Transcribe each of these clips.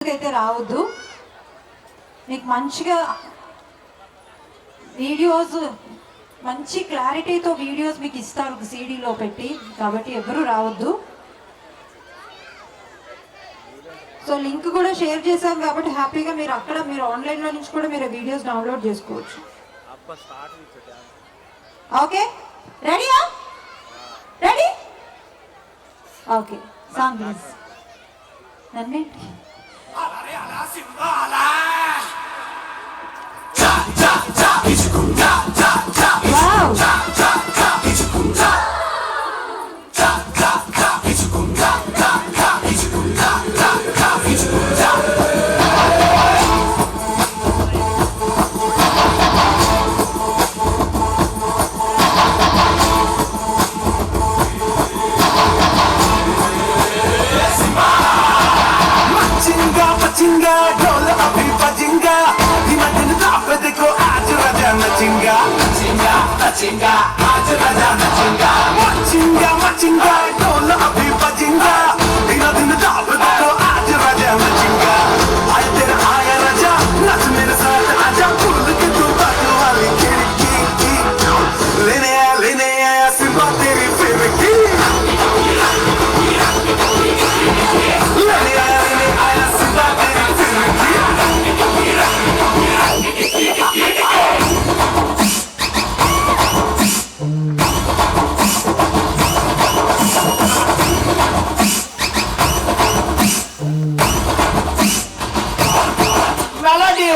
అయితే రావద్దు. మీకు మంచిగా వీడియోస్ మంచి క్లారిటీతో వీడియోస్ మీకు ఇస్తారు ఒక సీడీలో పెట్టి, కాబట్టి ఎవరు రావద్దు. సో లింక్ కూడా షేర్ చేశాం కాబట్టి హ్యాపీగా మీరు అక్కడ మీరు ఆన్లైన్లో నుంచి కూడా మీరు వీడియోస్ డౌన్లోడ్ చేసుకోవచ్చు. ఓకే, రెడీయా? రెడీ? Okay, song please. నన్నేంటి Chinga, ढोल अभी बजेगा, धीमा दिन ताप देखो आज राजा नचेगा, नचेगा, नचेगा, आज राजा नचेगा, मचेगा, मचेगा, ढोल अभी बजेगा, धीमा दिन ताप देखो आज राजा नचेगा, आया तेरा आया राजा, नाच मेरे साथ आजा, फूल के तू बाजू वाली खिड़की की, लेने आया सिम्बा तेरी फिरकी, लेने आया सिम्बा तेरी फिरकी. Melody.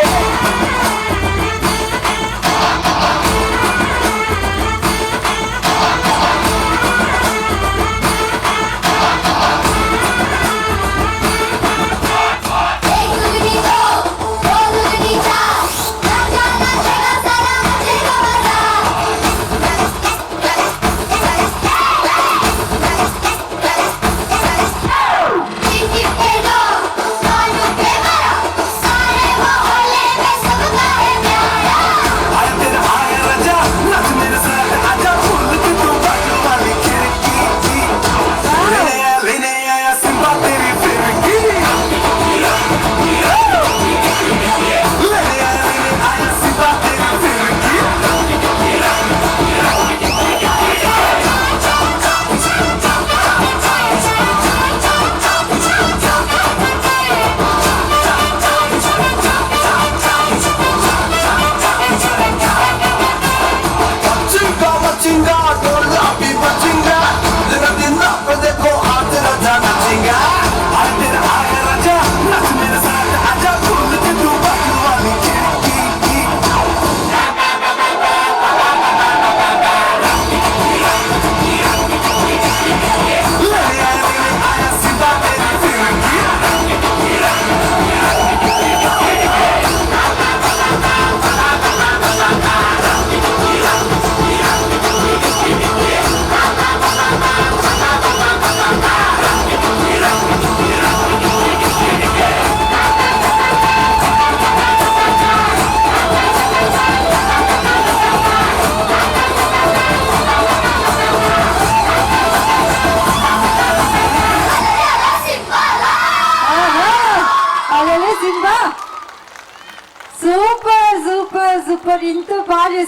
Chinga, ढोल अभी बजेगा, धीमा दिन ताप देखो आज राजा नचेगा, आया तेरा आया राजा, नाच मेरे साथ आजा, फूल के तू बाजू वाली खिड़की की. लेने आया सिम्बा तेरी फिरकी. సింబా సూపర్ సూపర్ సూపర్, ఇంత బాగా చేశారు.